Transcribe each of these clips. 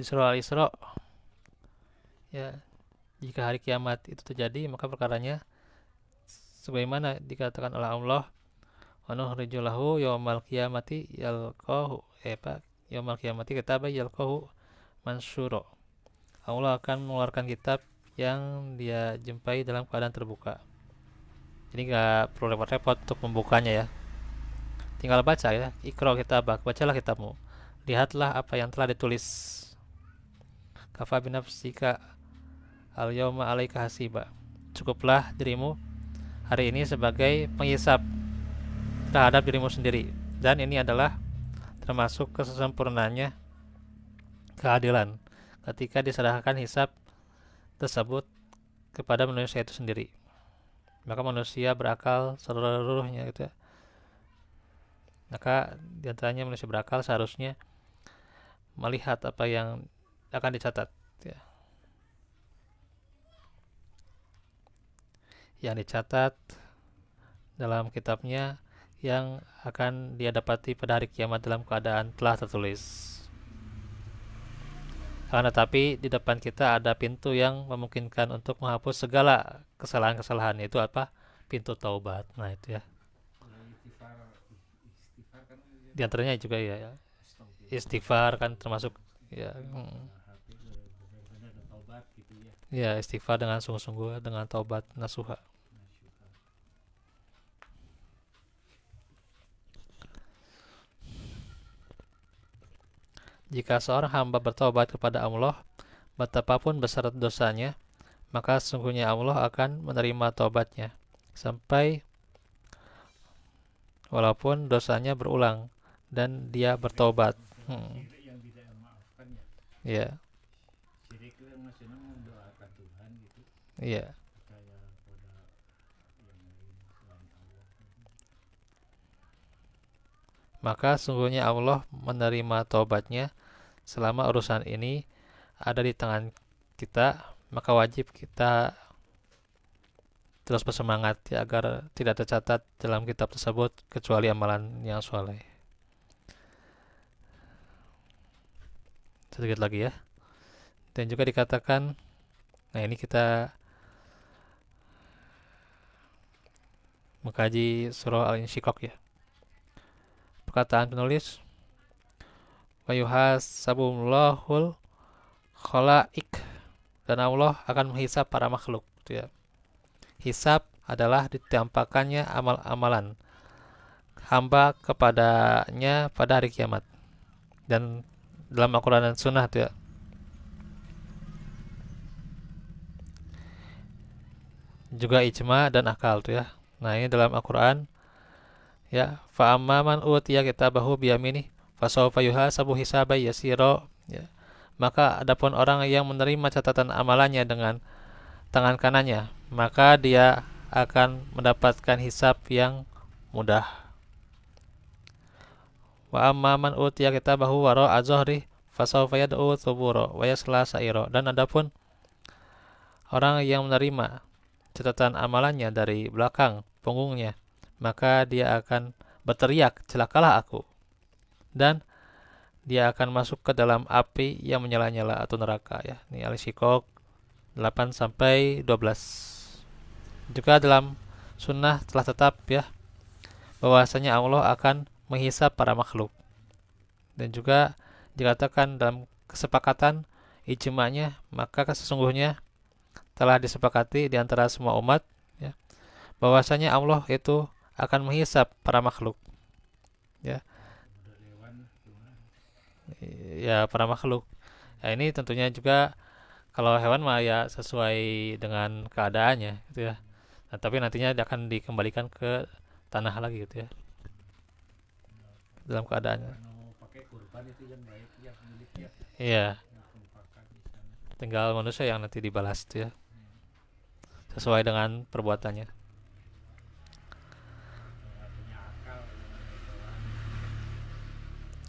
di surah Al-Isra, ya, jika hari kiamat itu terjadi, maka perkaranya sebagaimana dikatakan oleh Allah, wa nukhriju lahu yaumal qiyamati yalqahu yaumal qiyamati kitaba yalqahu mansyura. Allah akan mengeluarkan kitab yang dia jumpai dalam keadaan terbuka. Jadi nggak perlu repot-repot untuk membukanya ya. Tinggal baca ya. Iqra kitabak, bacalah kitabmu. Lihatlah apa yang telah ditulis. Kafa binafsika al yauma alaika hasiba. Cukuplah dirimu hari ini sebagai penghisap terhadap dirimu sendiri. Dan ini adalah termasuk kesempurnaannya keadilan ketika diserahkan hisap tersebut kepada manusia itu sendiri. Maka manusia berakal seluruhnya gitu ya. Maka diantaranya manusia berakal seharusnya melihat apa yang akan dicatat ya. Yang dicatat dalam kitabnya yang akan dia dapati pada hari kiamat dalam keadaan telah tertulis. Karena tapi di depan kita ada pintu yang memungkinkan untuk menghapus segala kesalahan-kesalahan, yaitu apa? Pintu taubat. Nah itu ya. Di antaranya juga ya, istighfar kan termasuk ya. Ya, istighfar dengan sungguh-sungguh, dengan taubat nasuha. Jika seorang hamba bertobat kepada Allah, betapapun besar dosanya, maka sesungguhnya Allah akan menerima taubatnya sampai walaupun dosanya berulang dan dia bertobat. Ya, iya. Maka sungguhnya Allah menerima taubatnya selama urusan ini ada di tangan kita, maka wajib kita terus bersemangat ya, agar tidak tercatat dalam kitab tersebut kecuali amalan yang soleh. Sedikit lagi ya. Dan juga dikatakan, nah ini kita mengkaji surah Al-Insyiqaq ya. Perkataan penulis, wa yuhasabumulahul khalaik, dan Allah akan menghisap para makhluk gitu ya. Hisab adalah ditampakkannya amal-amalan hamba kepadanya pada hari kiamat. Dan dalam Al-Quran dan Sunnah itu ya, juga ijma dan akal tuh ya. Nah ini dalam Al-Quran ya, fa amma man utiya kitabahu biyaminih fasawfa yuhasabu hisaban yasira ya. Maka adapun orang yang menerima catatan amalannya dengan tangan kanannya, maka dia akan mendapatkan hisab yang mudah. Wa amma man utiya kitabahu wara'a dzahri fasawfa yad'u thubura wa yasla sa'ira. Dan adapun orang yang menerima catatan amalannya dari belakang punggungnya, maka dia akan berteriak, celakalah aku, dan dia akan masuk ke dalam api yang menyala-nyala atau neraka ya. Ini Al-Insyiqaq 8 sampai 12. Juga dalam sunnah telah tetap ya bahwasanya Allah akan menghisap para makhluk. Dan juga dikatakan dalam kesepakatan ijma'nya, maka sesungguhnya telah disepakati di antara semua umat ya, bahwasanya Allah itu akan menghisap para makhluk ya. Ya, para makhluk. Ya, ini tentunya juga kalau hewan mah ya sesuai dengan keadaannya gitu ya. Nah, tapi nantinya dia akan dikembalikan ke tanah lagi gitu ya. Dalam keadaannya. Iya, tinggal manusia yang nanti dibalas itu ya. Sesuai dengan perbuatannya.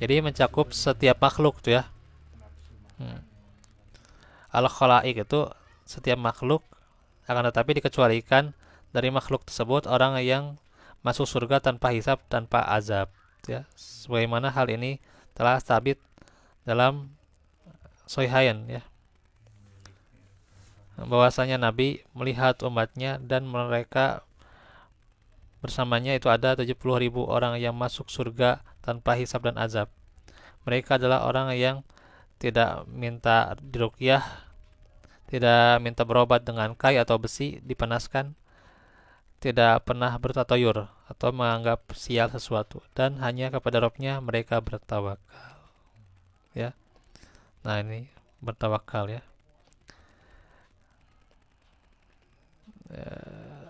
Jadi mencakup setiap makhluk tuh ya. Al-khalaik itu setiap makhluk, akan tetapi dikecualikan dari makhluk tersebut orang yang masuk surga tanpa hisab, tanpa azab ya. Sebagaimana hal ini telah sabit dalam Sohihain ya, bahwasanya Nabi melihat umatnya dan mereka bersamanya itu ada 70.000 orang yang masuk surga tanpa hisab dan azab. Mereka adalah orang yang tidak minta diruqyah, tidak minta berobat dengan kai atau besi dipanaskan, tidak pernah bertatayur atau menganggap sial sesuatu, dan hanya kepada Rabb-nya mereka bertawakal ya. Nah, ini bertawakal ya.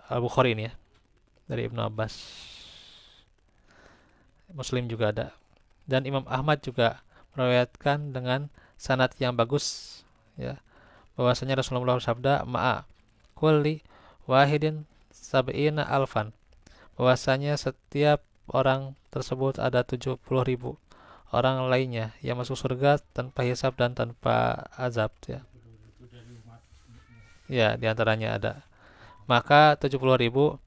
Al-Bukhari ini ya, dari Ibnu Abbas. Muslim juga ada. Dan Imam Ahmad juga meriwayatkan dengan sanad yang bagus ya, bahwasanya Rasulullah bersabda, ma'a kulli wahidin sab'ina alfan, bahwasanya setiap orang tersebut ada 70.000 orang lainnya yang masuk surga tanpa hisab dan tanpa azab ya. Ya, diantaranya ada. Maka 70.000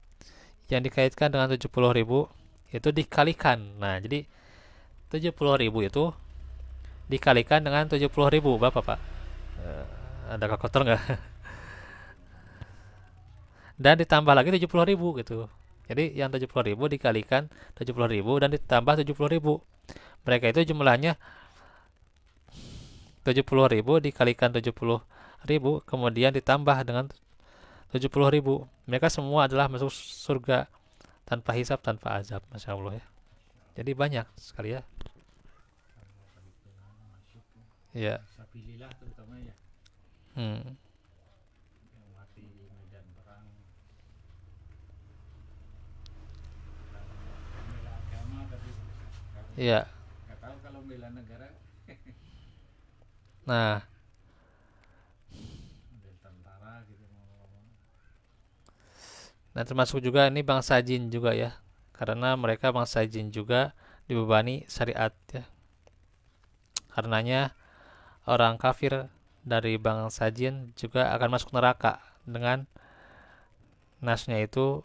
yang dikaitkan dengan 70.000 itu dikalikan. Nah, jadi 70.000 itu dikalikan dengan 70.000 berapa, Pak? Ada kalkulator nggak? Dan ditambah lagi 70.000 gitu. Jadi yang 70.000 dikalikan 70.000 dan ditambah 70.000. Mereka itu jumlahnya 70.000 dikalikan 70.000 kemudian ditambah dengan 70.000. Mereka semua adalah masuk surga tanpa hisab, tanpa azab. Masya Allah ya. Jadi banyak sekali ya. Iya. Sabilillah terutama ya. Yang mati di medan perang. Membela agama tapi Iya. nggak tahu kalau membela negara. Nah, Dari tentara gitu ngomong. nah termasuk juga ini bangsa jin juga ya. Karena mereka bangsa jin juga dibebani syariat ya. Karenanya orang kafir dari bangsa jin juga akan masuk neraka dengan nasnya itu,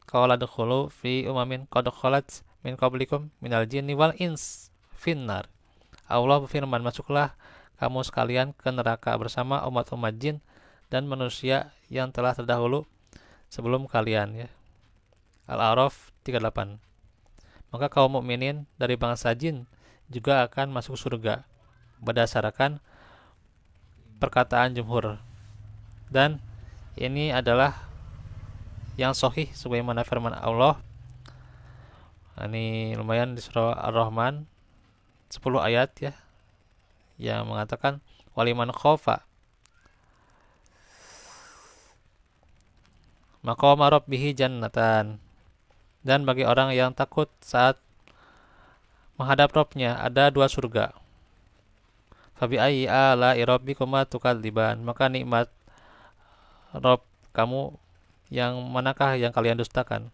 qala dkhulu fi umamin qad khalat min qablikum minal jinni wal ins finnar. Allah berfirman, masuklah kamu sekalian ke neraka bersama umat-umat jin dan manusia yang telah terdahulu sebelum kalian ya. Al-A'raf 38. Maka kaum mukminin dari bangsa jin juga akan masuk surga berdasarkan perkataan jumhur. Dan ini adalah yang sahih sebagaimana firman Allah. Ini lumayan di surah Ar-Rahman 10 ayat ya, yang mengatakan waliman khofa maqama rabbih jannatan, dan bagi orang yang takut saat menghadap Rabb-nya ada 2 surga. Fabi ayyi ala'i rabbikuma tukadziban, maka nikmat Rabb kamu yang manakah yang kalian dustakan?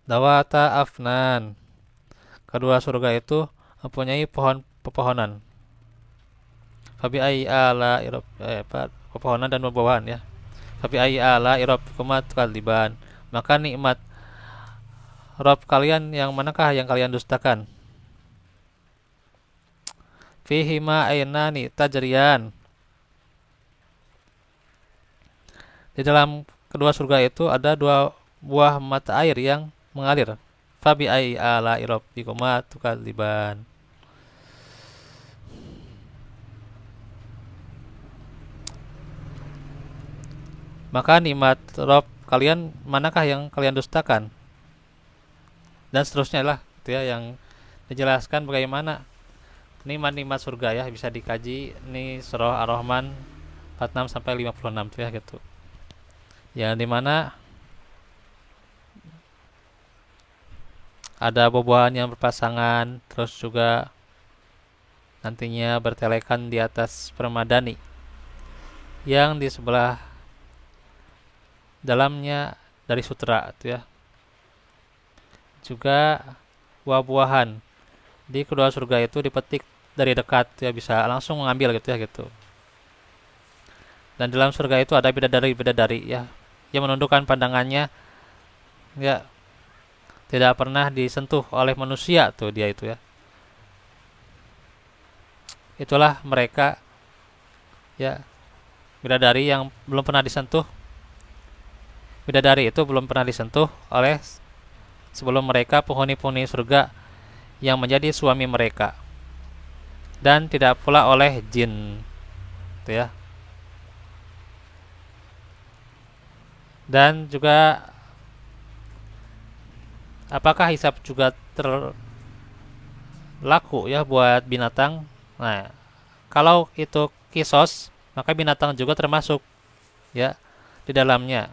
Dawata afnan, kedua surga itu mempunyai pepohonan. Fabi ayyi ala'i pepohonan dan buah-buahan ya. Fabi ayyi ala'i rabbikuma tukadziban, maka nikmat Rabb kalian yang manakah yang kalian dustakan? Fihima ainani tajriyan, di dalam kedua surga itu ada 2 buah mata air yang mengalir. Fabi ayyi ala'i rabbikuma tukadziban, maka nikmat Rabb kalian manakah yang kalian dustakan? Dan seterusnya lah itu ya, yang dijelaskan bagaimana nikmat-nikmat surga ya, bisa dikaji ini surah Ar-Rahman 46 sampai 56 tuh ya gitu. Ya, dimana ada buah-buahan yang berpasangan, terus juga nantinya bertelekan di atas permadani yang di sebelah dalamnya dari sutra itu ya. Juga buah-buahan di kedua surga itu dipetik dari dekat ya, bisa langsung mengambil gitu ya gitu. Dan dalam surga itu ada bidadari-bidadari ya, yang menundukkan pandangannya ya, tidak pernah disentuh oleh manusia tuh dia itu ya. itulah mereka, ya, bidadari yang belum pernah disentuh. Bidadari itu belum pernah disentuh oleh sebelum mereka penghuni-penghuni surga yang menjadi suami mereka, dan tidak pula oleh jin, gitu ya. Dan juga apakah hisab juga terlaku ya buat binatang? Nah, kalau itu kisos, maka binatang juga termasuk, ya, di dalamnya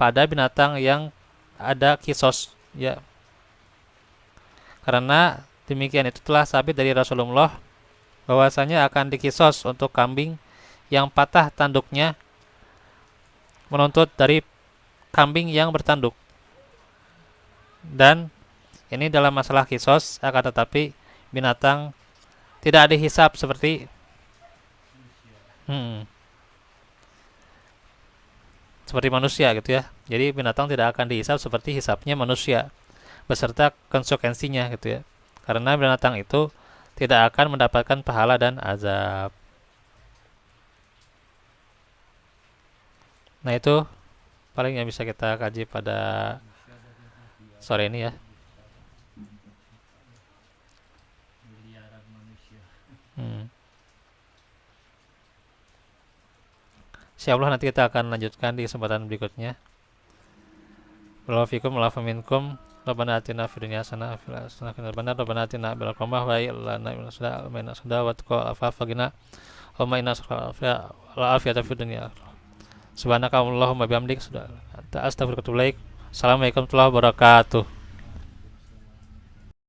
pada binatang yang ada kisos, ya. Karena demikian itu telah sabit dari Rasulullah bahwasanya akan dikisos untuk kambing yang patah tanduknya menuntut dari kambing yang bertanduk. Dan ini dalam masalah kisos, akan tetapi binatang tidak dihisap seperti hmm, seperti manusia, gitu ya. Jadi binatang tidak akan dihisap seperti hisapnya manusia beserta konsekuensinya, gitu ya. Karena binatang itu tidak akan mendapatkan pahala dan azab. Nah, itu paling yang bisa kita kaji pada sore ini ya. Miliaran manusia. Hmm. Insyaallah nanti kita akan lanjutkan di kesempatan berikutnya. Barakallahu fikum wa afa minkum. Rabbana atina fid dunya hasanah wa fil akhirati hasanah Rabbana atina bil qamah wa lana min sada wa taqwa afa gina wa ma inna afiyata fid dunya. Subhanakallahumma bihamdik astaghfiruka wa atubu ilaik. Assalamualaikum warahmatullahi wabarakatuh.